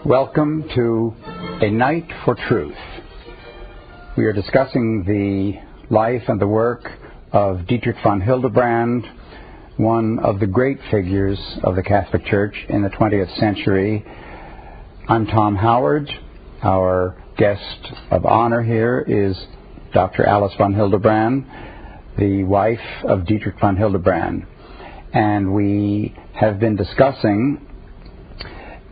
Welcome to A Night for Truth. We are discussing the life and the work of Dietrich von Hildebrand, one of the great figures of the Catholic Church in the 20th century. I'm Tom Howard. Our guest of honor here is Dr. Alice von Hildebrand, the wife of Dietrich von Hildebrand. And we have been discussing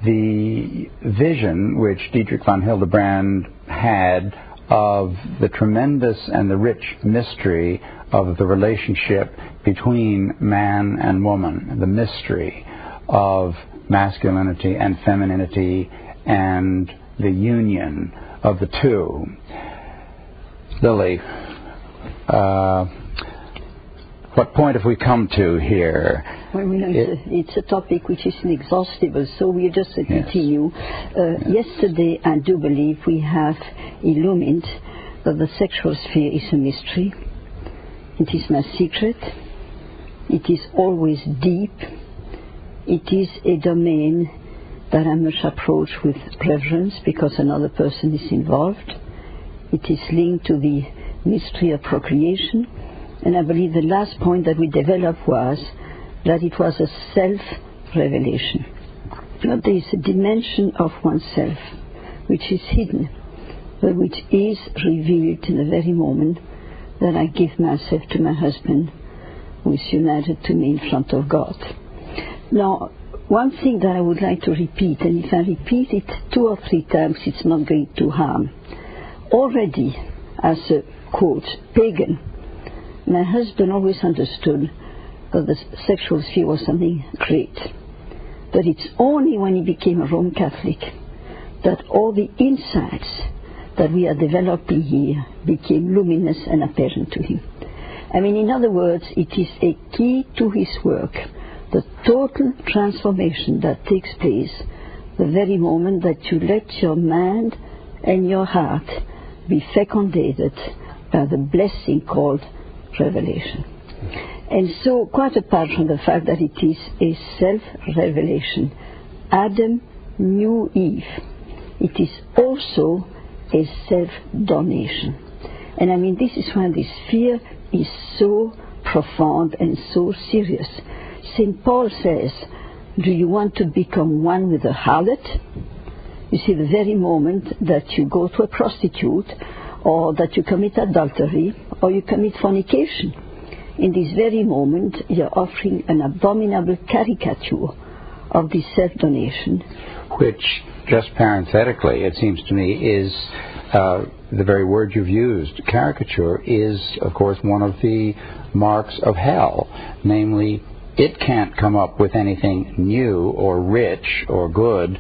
the vision which Dietrich von Hildebrand had of the tremendous and the rich mystery of the relationship between man and woman, the mystery of masculinity and femininity and the union of the two. Lily, what point have we come to here? Well, it's a topic which is inexhaustible, so we just continue. Yesterday, I do believe we have illumined that the sexual sphere is a mystery. It is my secret. It is always deep. It is a domain that I must approach with reverence because another person is involved. It is linked to the mystery of procreation. And I believe the last point that we developed was that it was a self-revelation. That there is a dimension of oneself which is hidden, but which is revealed in the very moment that I give myself to my husband, who is united to me in front of God. Now, one thing that I would like to repeat, and if I repeat it 2 or 3 times, it's not going to harm. Already, as a, quote, pagan, my husband always understood that the sexual sphere was something great. But it's only when he became a Roman Catholic that all the insights that we are developing here became luminous and apparent to him. I mean, in other words, it is a key to his work, the total transformation that takes place the very moment that you let your mind and your heart be fecundated by the blessing called revelation. And so, quite apart from the fact that it is a self-revelation, Adam knew Eve. It is also a self-donation. And I mean, this is why this sphere is so profound and so serious. St. Paul says, do you want to become one with a harlot? You see, the very moment that you go to a prostitute, or that you commit adultery, or you commit fornication, in this very moment you're offering an abominable caricature of this self-donation. Which, just parenthetically, it seems to me, is the very word you've used. Caricature is, of course, one of the marks of hell. Namely, it can't come up with anything new or rich or good.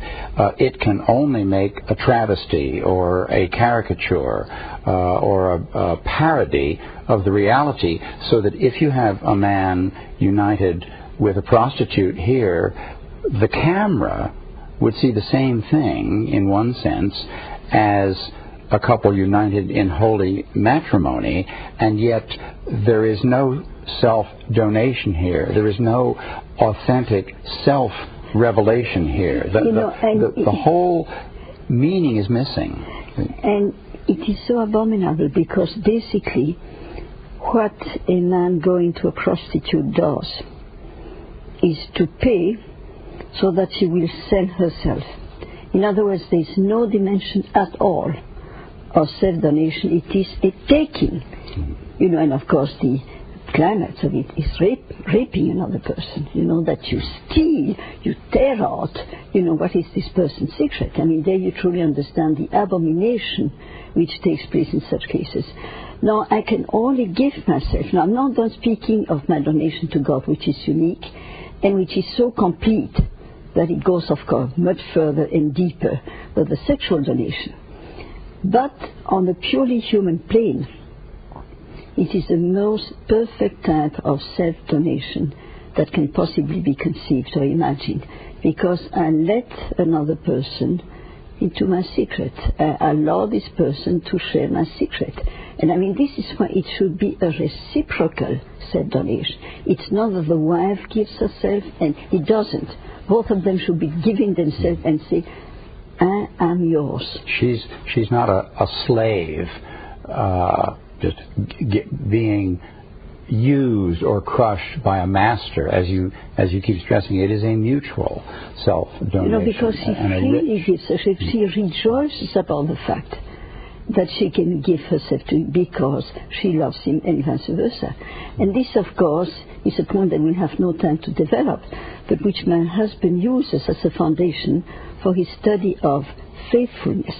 It can only make a travesty or a caricature or a parody of the reality, so that if you have a man united with a prostitute here, the camera would see the same thing, in one sense, as a couple united in holy matrimony, and yet there is no self-donation here. There is no authentic self-revelation here. The whole meaning is missing. And it is so abominable because basically what a man going to a prostitute does is to pay so that she will sell herself. In other words, there is no dimension at all of self-donation. It is a taking. You know, and of course the climax of it is raping another person. You know, that you steal, you tear out, you know, what is this person's secret. I mean, there you truly understand the abomination which takes place in such cases. Now, I can only give myself. Now, I'm not done speaking of my donation to God, which is unique and which is so complete that it goes, of course, much further and deeper than the sexual donation. But on the purely human plane, it is the most perfect type of self-donation that can possibly be conceived or imagined, because I let another person into my secret. I allow this person to share my secret. And I mean, this is why it should be a reciprocal self-donation. It's not that the wife gives herself and he doesn't. Both of them should be giving themselves and say, I am yours. She's not a slave, just being used or crushed by a master, as you keep stressing. It is a mutual self-donation. Because she freely gives herself. She rejoices about the fact that she can give herself to him because she loves him, and vice versa. And this, of course, is a point that we'll have no time to develop, but which my husband uses as a foundation for his study of faithfulness.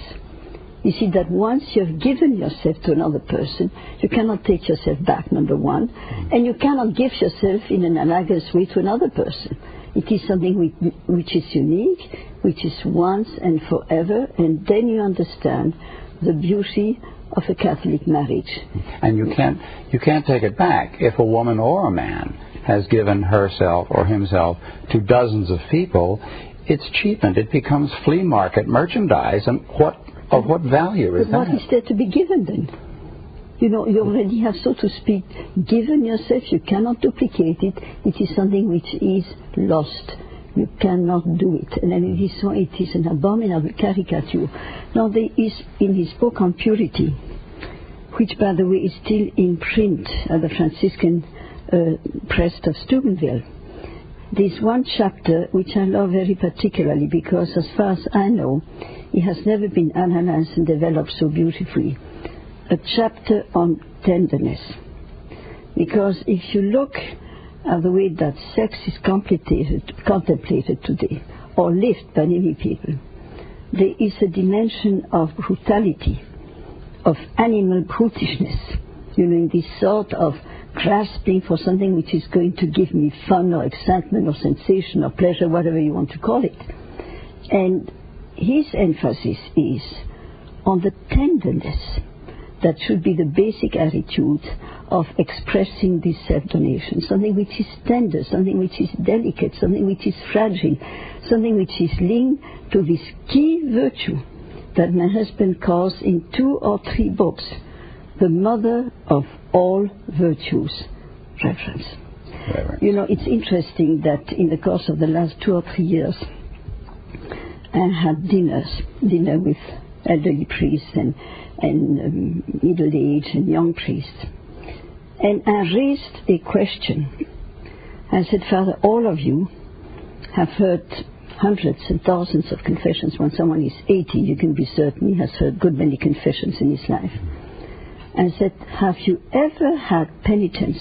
You see that once you have given yourself to another person, you cannot take yourself back, number one, and you cannot give yourself in an analogous way to another person. It is something which is unique, which is once and forever, and then you understand the beauty of a Catholic marriage. And you can't take it back. If a woman or a man has given herself or himself to dozens of people, it's cheapened. It becomes flea market merchandise. And of what value is that? What is there to be given then? You already have, so to speak, given yourself. You cannot duplicate it. It is something which is lost. You cannot do it. And it is an abominable caricature. Now, there is, in his book on purity, which, by the way, is still in print at the Franciscan Press of Steubenville, there's one chapter which I love very particularly because, as far as I know, it has never been analyzed and developed so beautifully. A chapter on tenderness. Because if you look at the way that sex is contemplated today, or lived by many people, there is a dimension of brutality, of animal brutishness, in this sort of grasping for something which is going to give me fun or excitement or sensation or pleasure, whatever you want to call it. And his emphasis is on the tenderness that should be the basic attitude of expressing this self-donation, something which is tender, something which is delicate, something which is fragile, something which is linked to this key virtue that my husband calls in 2 or 3 books the mother of all virtues, reverence. It's interesting that in the course of the last 2 or 3 years, I had dinner with elderly priests and middle-aged and young priests. And I raised a question. I said, Father, all of you have heard hundreds and thousands of confessions. When someone is 80, you can be certain he has heard good many confessions in his life. I said, have you ever had penitents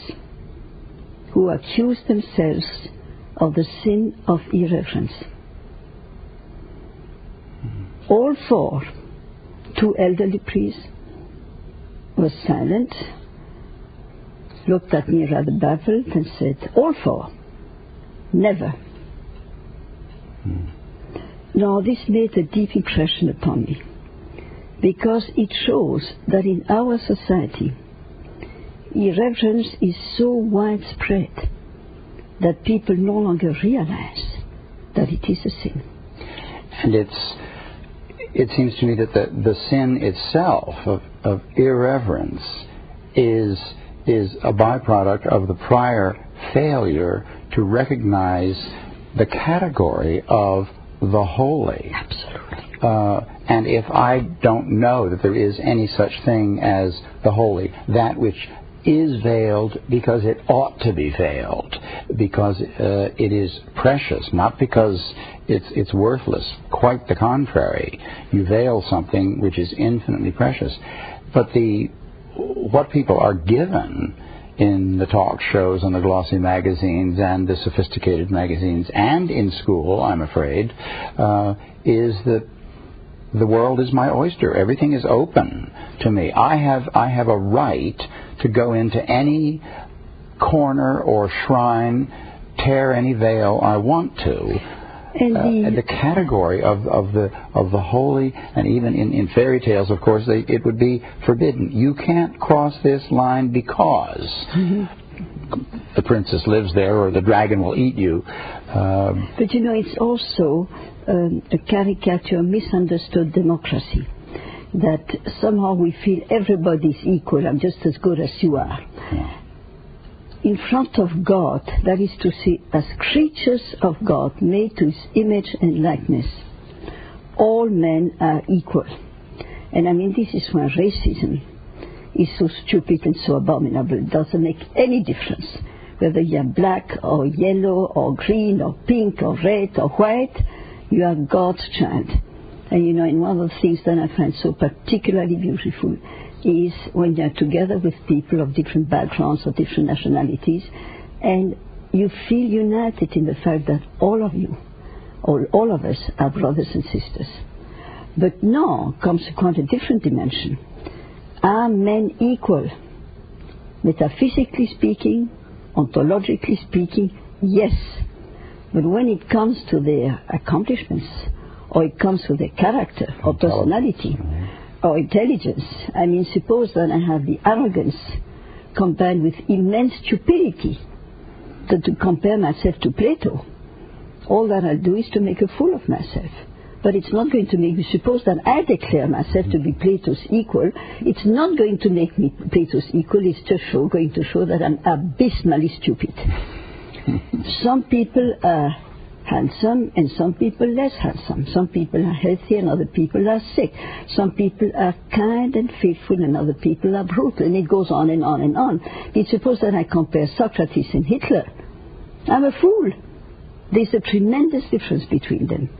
who accuse themselves of the sin of irreverence? All 4, 2 elderly priests, were silent, looked at me rather baffled, and said, all 4, never. Now, this made a deep impression upon me, because it shows that in our society, irreverence is so widespread that people no longer realize that it is a sin. And it seems to me that the sin itself of irreverence is a byproduct of the prior failure to recognize the category of the holy. Absolutely. And if I don't know that there is any such thing as the holy, that which is veiled because it ought to be veiled, because it is precious, not because it's worthless. Quite the contrary. You veil something which is infinitely precious. But what people are given in the talk shows and the glossy magazines and the sophisticated magazines and in school, I'm afraid, is that the world is my oyster. Everything is open to me. I have a right to go into any corner or shrine, tear any veil I want to. And the category of the holy, and even in fairy tales, of course, it would be forbidden. You can't cross this line because the princess lives there, or the dragon will eat you. But it's also a caricature, misunderstood democracy. That somehow we feel everybody's equal. I'm just as good as you are. Yeah. In front of God, that is to say, as creatures of God, made to His image and likeness, all men are equal. And I mean, this is why racism is so stupid and so abominable. It doesn't make any difference whether you're black or yellow or green or pink or red or white. You are God's child. And you know, and one of the things that I find so particularly beautiful is when you're together with people of different backgrounds or different nationalities, and you feel united in the fact that all of you, all of us, are brothers and sisters. But now comes quite a different dimension. Are men equal? Metaphysically speaking, ontologically speaking, yes. But when it comes to their accomplishments, or it comes to their character, or personality, or intelligence, I mean, suppose that I have the arrogance combined with immense stupidity, that to compare myself to Plato, all that I'll do is to make a fool of myself. But it's not going to make me, suppose that I declare myself to be Plato's equal, it's not going to make me Plato's equal, it's just going to show that I'm abysmally stupid. Some people are handsome and some people less handsome. Some people are healthy and other people are sick. Some people are kind and faithful and other people are brutal. And it goes on and on and on. But suppose that I compare Socrates and Hitler. I'm a fool. There's a tremendous difference between them.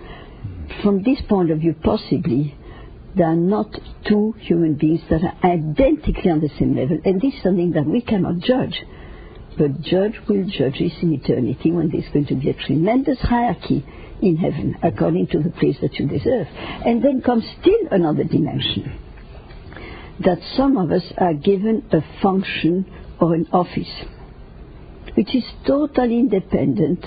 From this point of view, possibly, there are not two human beings that are identically on the same level. And this is something that we cannot judge. But judge will judge this in eternity, when there's going to be a tremendous hierarchy in heaven according to the place that you deserve. And then comes still another dimension, that some of us are given a function or an office which is totally independent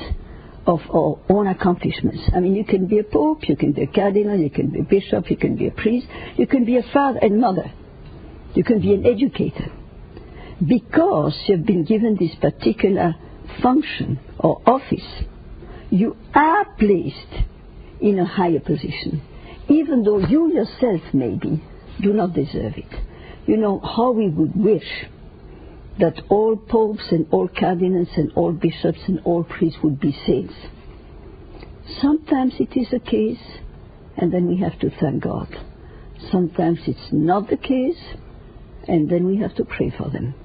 of our own accomplishments. I mean, you can be a pope, you can be a cardinal, you can be a bishop, you can be a priest, you can be a father and mother, you can be an educator. Because you've been given this particular function or office, you are placed in a higher position, even though you yourself maybe do not deserve it. You know how we would wish that all popes and all cardinals and all bishops and all priests would be saints. Sometimes it is the case, and then we have to thank God. Sometimes it's not the case, and then we have to pray for them.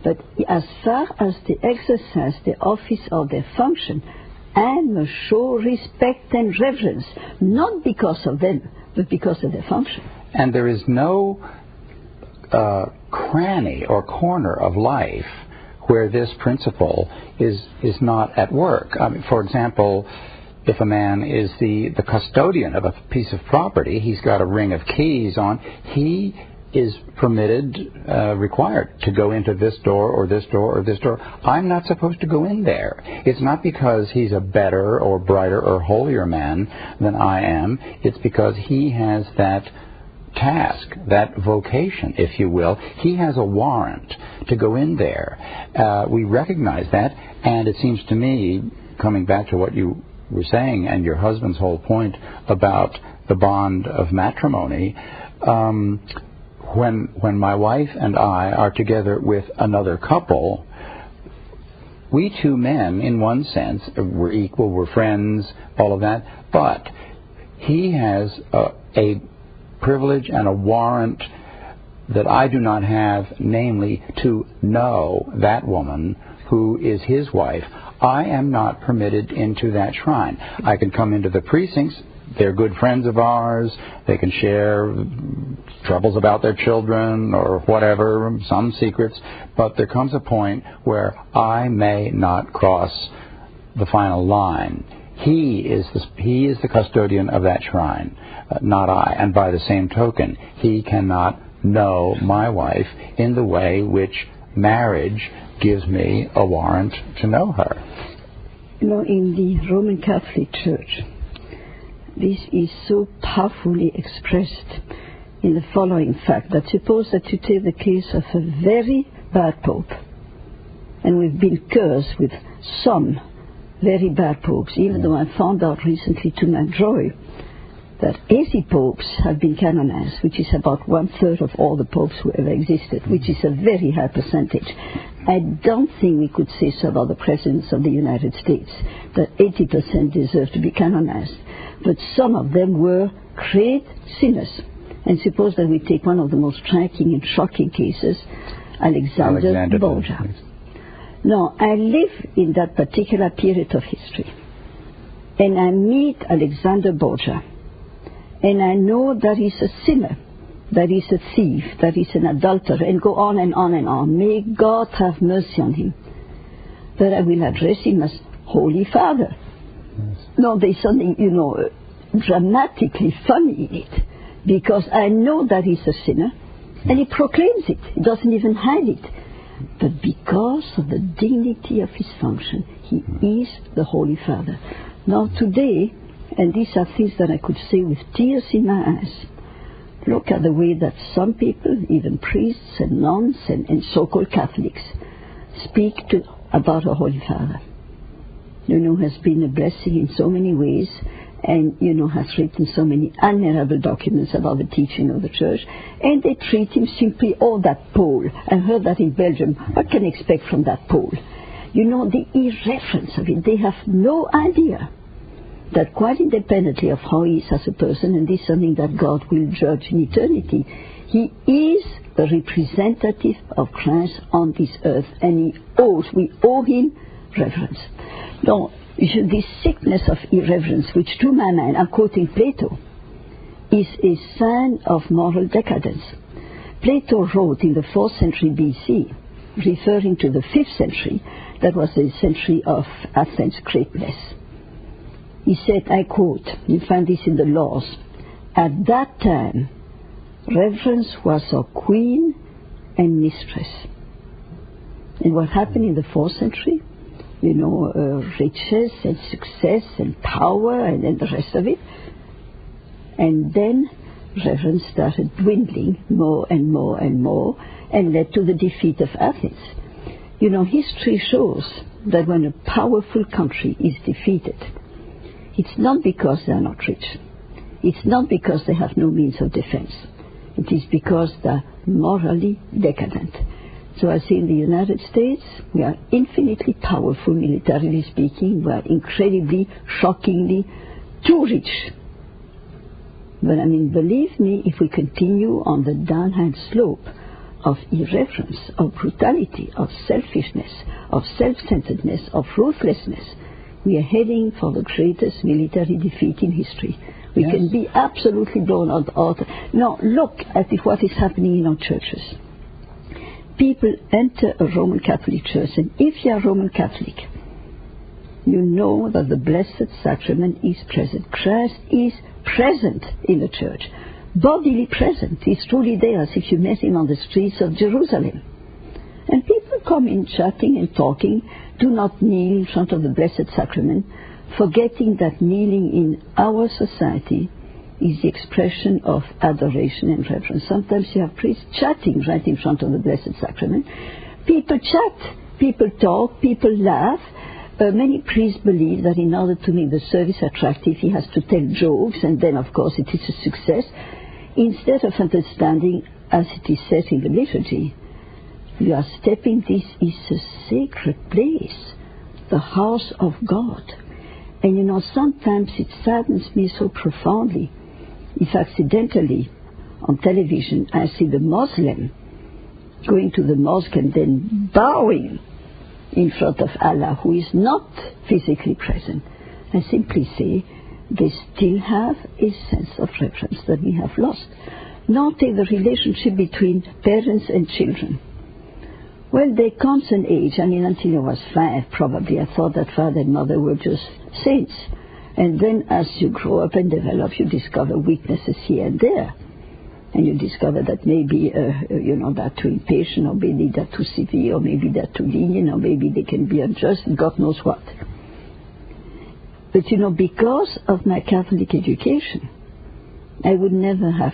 But as far as they exercise their office or their function, I must show respect and reverence, not because of them, but because of their function. And there is no cranny or corner of life where this principle is not at work. I mean, for example, if a man is the custodian of a piece of property, he's got a ring of keys on, he is permitted, required to go into this door or this door or this door. I'm not supposed to go in there. It's not because he's a better or brighter or holier man than I am. It's because he has that task, that vocation, if you will. He has a warrant to go in there. We recognize that, and it seems to me, coming back to what you were saying and your husband's whole point about the bond of matrimony, when my wife and I are together with another couple, we two men, in one sense, we're equal, we're friends, all of that, but he has a privilege and a warrant that I do not have, namely to know that woman who is his wife. I am not permitted into that shrine. I can come into the precincts. They're good friends of ours. They can share troubles about their children or whatever, some secrets. But there comes a point where I may not cross the final line. He is the custodian of that shrine, not I. And by the same token, he cannot know my wife in the way which marriage gives me a warrant to know her. You know, in the Roman Catholic Church, this is so powerfully expressed in the following fact, that suppose that you take the case of a very bad pope, and we've been cursed with some very bad popes, even though I found out recently to my joy that 80 popes have been canonized, which is about 1/3 of all the popes who ever existed, which is a very high percentage. I don't think we could say so about the presidents of the United States, that 80% deserve to be canonized. but some of them were great sinners. And suppose that we take one of the most striking and shocking cases, Alexander Borgia. Now, I live in that particular period of history, and I meet Alexander Borgia, and I know that he's a sinner, that he's a thief, that he's an adulterer, and go on and on and on. May God have mercy on him. But I will address him as Holy Father. Yes. No, there's something, dramatically funny in it, because I know that he's a sinner, and he proclaims it. He doesn't even hide it. But because of the dignity of his function, he is the Holy Father. Now today, and these are things that I could say with tears in my eyes, look at the way that some people, even priests and nuns and so-called Catholics, speak about a Holy Father. Has been a blessing in so many ways, and, has written so many admirable documents about the teaching of the Church, and they treat him simply, that Pole. I heard that in Belgium. What can I expect from that Pole? The irreverence of it. They have no idea that quite independently of how he is as a person, and this is something that God will judge in eternity, he is a representative of Christ on this earth, and we owe him reverence. Now, this sickness of irreverence, which to my mind, I'm quoting Plato, is a sign of moral decadence. Plato wrote in the 4th century BC, referring to the 5th century, that was the century of Athens' greatness. He said, I quote, you find this in the Laws, at that time, reverence was a queen and mistress. And what happened in the 4th century? Riches and success and power and the rest of it. And then reverence started dwindling more and more and more and led to the defeat of Athens. History shows that when a powerful country is defeated, it's not because they are not rich. It's not because they have no means of defense. It is because they're morally decadent. So I say in the United States, we are infinitely powerful, militarily speaking. We are incredibly, shockingly too rich. But believe me, if we continue on the downhill slope of irreverence, of brutality, of selfishness, of self-centeredness, of ruthlessness, we are heading for the greatest military defeat in history. We can be absolutely blown out. Now, look at what is happening in our churches. People enter a Roman Catholic church, and if you are Roman Catholic, you know that the Blessed Sacrament is present. Christ is present in the church, bodily present. He's truly there, as if you met him on the streets of Jerusalem. And people come in chatting and talking, do not kneel in front of the Blessed Sacrament, forgetting that kneeling in our society is the expression of adoration and reverence. Sometimes you have priests chatting right in front of the Blessed Sacrament. People chat, people talk, people laugh. Many priests believe that in order to make the service attractive, he has to tell jokes, and then, of course, it is a success. Instead of understanding, as it is said in the liturgy, you are stepping, this is a sacred place, the house of God. And sometimes it saddens me so profoundly if accidentally on television I see the Muslim going to the mosque and then bowing in front of Allah, who is not physically present. I simply say they still have a sense of reverence that we have lost. Now take the relationship between parents and children. Well, there comes an age, until I was 5 probably, I thought that father and mother were just saints. And then as you grow up and develop, you discover weaknesses here and there. And you discover that maybe, they're too impatient, or maybe they're too severe, or maybe they're too lenient, or maybe they can be unjust, God knows what. But, because of my Catholic education, I would never have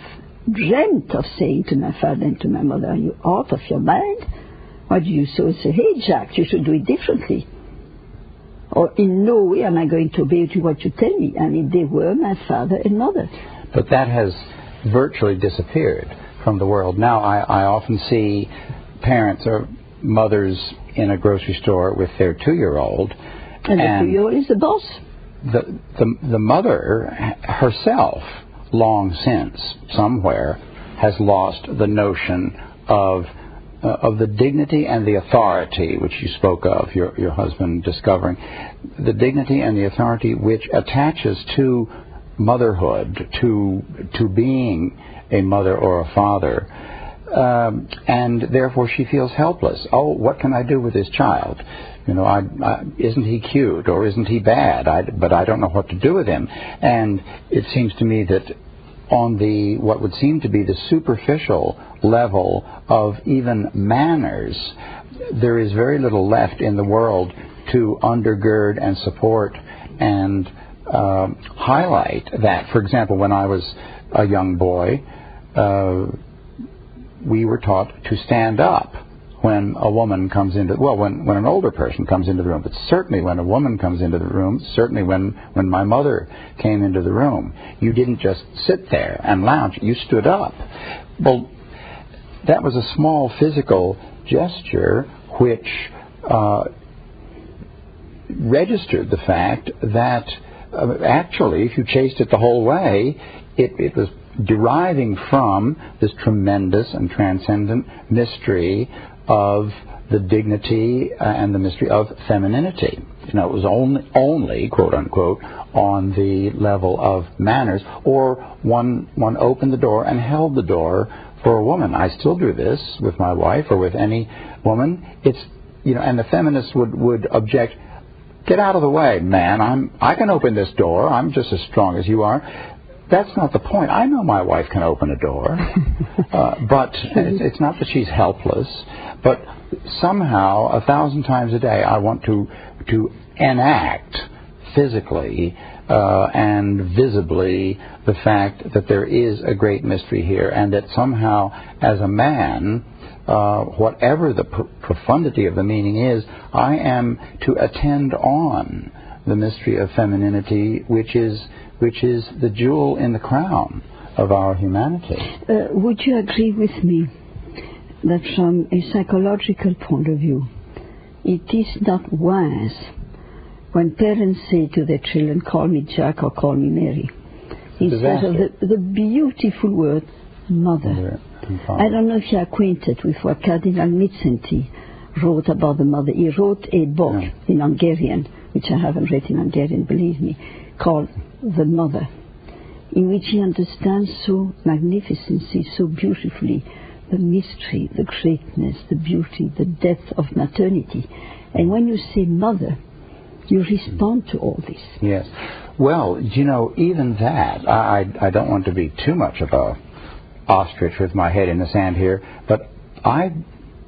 dreamt of saying to my father and to my mother, are you out of your mind? Why do you so say, hey, Jack, you should do it differently? Or in no way am I going to obey you what you tell me. They were my father and mother. But that has virtually disappeared from the world. Now I often see parents or mothers in a grocery store with their 2-year-old. And the 2-year-old is the boss. the mother herself, long since, somewhere, has lost the notion of the dignity and the authority which you spoke of, your husband discovering, the dignity and the authority which attaches to motherhood, to being a mother or a father. And therefore she feels helpless. Oh, what can I do with this child? Isn't he cute or isn't he bad? But I don't know what to do with him. And it seems to me that on what would seem to be the superficial level of even manners, there is very little left in the world to undergird and support and highlight that. For example, when I was a young boy, we were taught to stand up when a woman comes into, when an older person comes into the room, but certainly when a woman comes into the room, certainly when my mother came into the room, you didn't just sit there and lounge, you stood up. Well, that was a small physical gesture which registered the fact that actually, if you chased it the whole way, it was deriving from this tremendous and transcendent mystery of the dignity and the mystery of femininity. It was only, quote unquote, on the level of manners, or one opened the door and held the door for a woman. I still do this with my wife or with any woman. It's, and the feminists would object, get out of the way, man. I can open this door. I'm just as strong as you are. That's not the point. I know my wife can open a door, but it's not that she's helpless. But somehow, 1,000 times a day, I want to enact physically and visibly the fact that there is a great mystery here, and that somehow, as a man, whatever the profundity of the meaning is, I am to attend on the mystery of femininity, which is the jewel in the crown of our humanity. Would you agree with me that from a psychological point of view, it is not wise when parents say to their children, call me Jack or call me Mary, instead of the beautiful word mother. I don't know if you're acquainted with what Cardinal Mitsenti wrote about the mother. He wrote a book in Hungarian, which I haven't read in Hungarian, believe me, called The Mother, in which he understands so magnificently, so beautifully, the mystery, the greatness, the beauty, the depth of maternity. And when you say mother, you respond to all this. Yes. Well, even that, I don't want to be too much of a ostrich with my head in the sand here, but I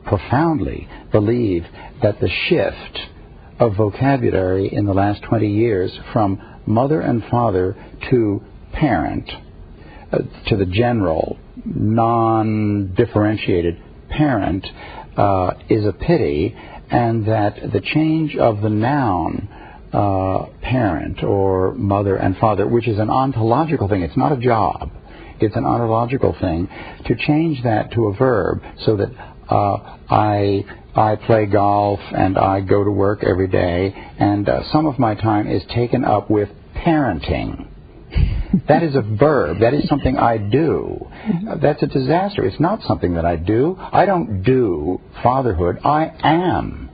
profoundly believe that the shift of vocabulary in the last 20 years from mother and father to parent, to the general, non-differentiated parent, is a pity, and that the change of the noun parent or mother and father, which is an ontological thing, it's not a job, it's an ontological thing, to change that to a verb so that I play golf and I go to work every day, and some of my time is taken up with parenting. That is a verb. That is something I do. That's a disaster. It's not something that I do. I don't do fatherhood. I am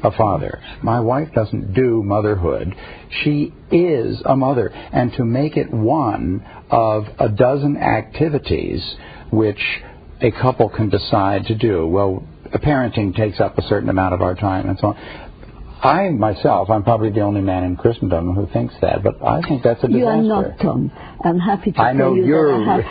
a father. My wife doesn't do motherhood. She is a mother. And to make it one of a dozen activities which a couple can decide to do. Well, parenting takes up a certain amount of our time and so on. I, myself, I'm probably the only man in Christendom who thinks that, but I think that's a disaster. You are not, Tom. I'm happy to tell you that I have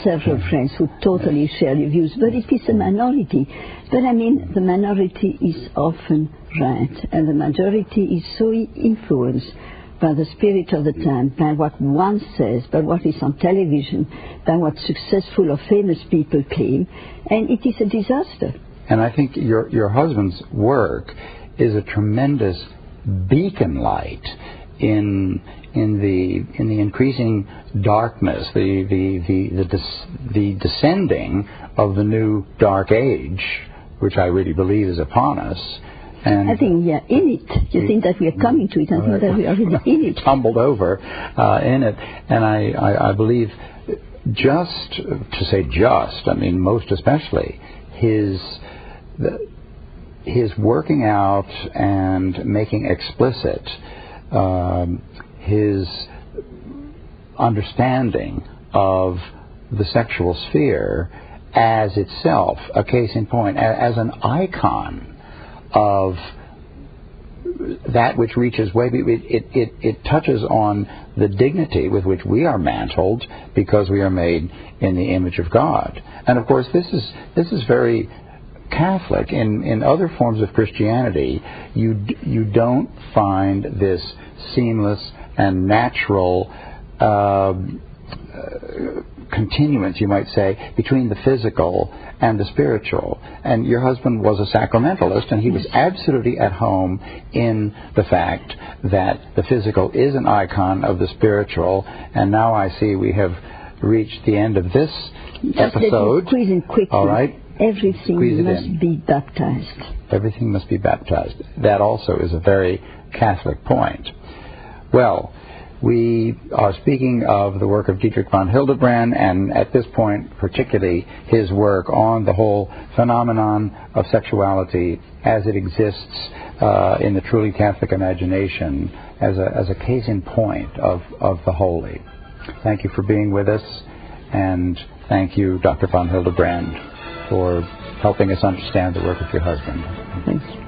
several friends who totally share your views, but it is a minority. But I mean, the minority is often right, and the majority is so influenced by the spirit of the time, by what one says, by what is on television, by what successful or famous people claim, and it is a disaster. And I think your husband's work is a tremendous beacon light in the increasing darkness, the descending of the new dark age, which I really believe is upon us, And I think we are in it. You think that we are coming to it. I think that we are already in it. Tumbled over in it. And I believe I mean most especially, his working out and making explicit his understanding of the sexual sphere as itself, a case in point, as an icon of that which reaches way, it touches on the dignity with which we are mantled because we are made in the image of God. And of course this is very Catholic. In other forms of Christianity, you don't find this seamless and natural continuance, you might say, between the physical and the spiritual. And your husband was a sacramentalist, and he was absolutely at home in the fact that the physical is an icon of the spiritual. And now I see we have reached the end of this episode. Just squeeze in quickly. All right. Everything must be baptized. Everything must be baptized. That also is a very Catholic point. Well, we are speaking of the work of Dietrich von Hildebrand, and at this point, particularly his work on the whole phenomenon of sexuality as it exists in the truly Catholic imagination as a case in point of the holy. Thank you for being with us, and thank you, Dr. von Hildebrand, for helping us understand the work of your husband. Thank you.